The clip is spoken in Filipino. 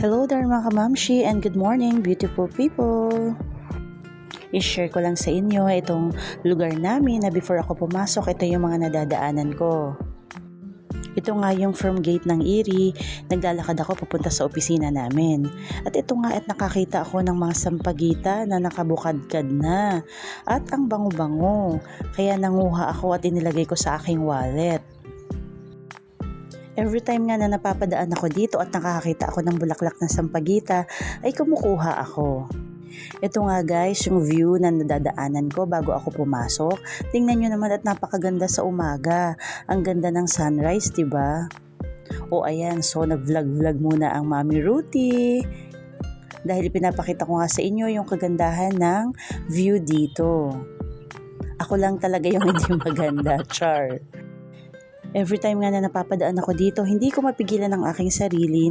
Hello there mga kamamshi and good morning beautiful people! I-share ko lang sa inyo itong lugar namin na before ako pumasok, ito yung mga nadadaanan ko. Ito nga yung from gate ng Erie, naglalakad ako papunta sa opisina namin. At ito nga at nakakita ako ng mga sampagita na nakabukadkad na. At ang bango-bango, kaya nanguha ako at inilagay ko sa aking wallet. Every time nga na napapadaan ako dito at nakakita ako ng bulaklak ng sampagita, ay kumukuha ako. Ito nga guys, yung view na nadadaanan ko bago ako pumasok. Tingnan nyo naman at napakaganda sa umaga. Ang ganda ng sunrise, diba? O ayan, so nag-vlog muna ang Mami Ruthie. Dahil pinapakita ko nga sa inyo yung kagandahan ng view dito. Ako lang talaga yung hindi maganda, char. Every time nga na napapadaan ako dito, hindi ko mapigilan ang aking sarili na